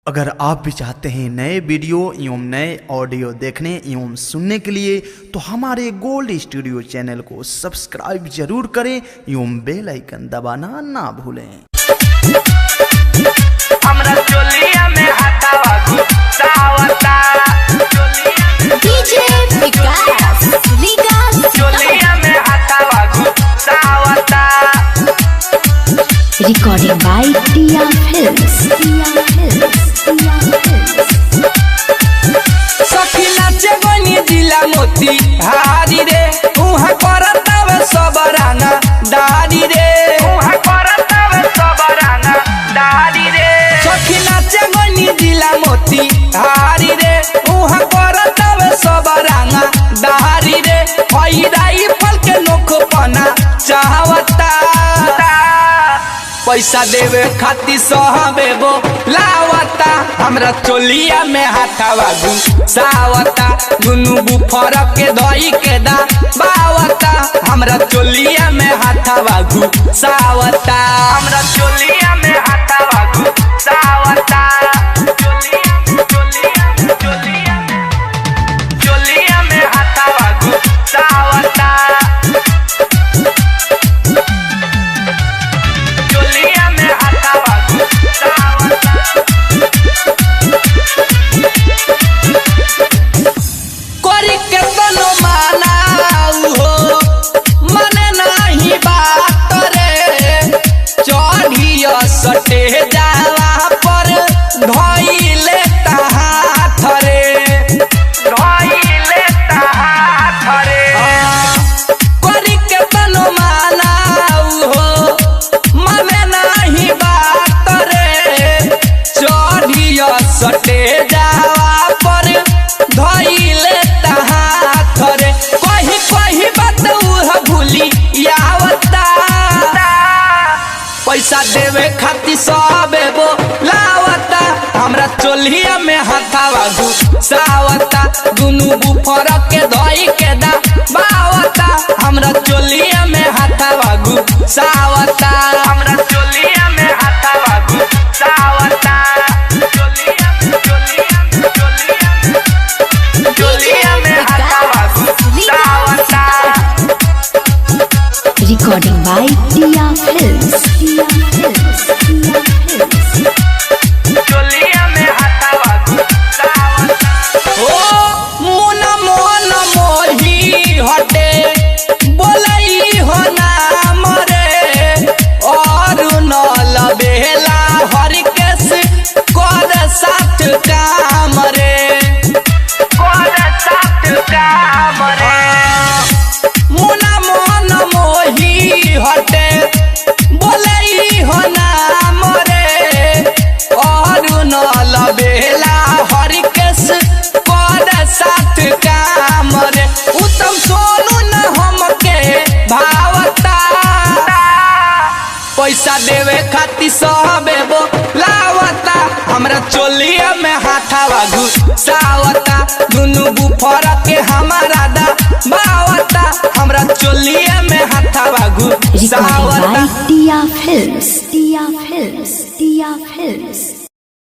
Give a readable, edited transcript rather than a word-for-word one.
अगर आप भी चाहते हैं नए वीडियो एवं नए ऑडियो देखने एवं सुनने के लिए तो हमारे गोल्ड स्टूडियो चैनल को सब्सक्राइब जरूर करें एवं बेल आइकन दबाना ना भूलें। हमरा चोलिया में हटावा गुस्सावता डीजे विकास चोलिया में हटावा गुस्सावता रिकॉर्डिंग बाय टिया फिल्म्स सखी नाचे बनी जिला मोती हारी रे उहाँ करतावे सब राना दारी रे उहाँ करतावे सब राना दारी रे सखी नाचे बनी जिला मोती हारी रे उहाँ करतावे सब राना दारी रे हई राइफल के नोख पना चाहवता पैसा देवे खातिर सहबेबो लावता हमरा चोलिया में हाथावा गुस्सावता दुनु बुफर के दही के दा बावता हमरा चोलिया में हाथावा गुस्सावता हमरा चोलिया में हाथावा गुस्सावता चोलिया में हाथावा गुस्सावता करी के तनो मानाऊ हो मने नहीं बात रे चढ़िया सटे जाला पर धइले हाथ रे धइले हाथ रे करी के तनो मानाऊ हो मने नहीं बात रे चढ़िया सटे जाला पर धइले हाथ रे कही कही बात उह भूली यावता पैसा देवे खातिर सबेबो लावता हमरा चोलिया में हाथावा गुस्सावता दुनु बुफर के धई के दा बावता हमरा चोलिया में हाथावा गुस्सावता हमरा चोलिया में हाथावा गुस्सावता चोलिया में हाथावा गुस्सावता रिकॉर्डिंग बाय टिया फिल्म्स चोलिया में हाथावा गुस्सावता ओ मोना मोन मोही हटे बोलई हो नाम रे और न लबेला हर केस कर साथ काम रे कर साथ काम रे मोना मोन मोही हटे बोलई हो नाम रे और न लबेला हर केस कर साथ काम रे उत्तम सोनू न हमके भावता पैसा देवे खातिर सबेबो लावता हमरा चोलिया में हाथावा गुस्सावता दुनु बुफर के हमारा दा बावता हमरा चोलिया में हाथावा रिकॉर्डिंग गुस्सावता बाय टिया फिल्म्स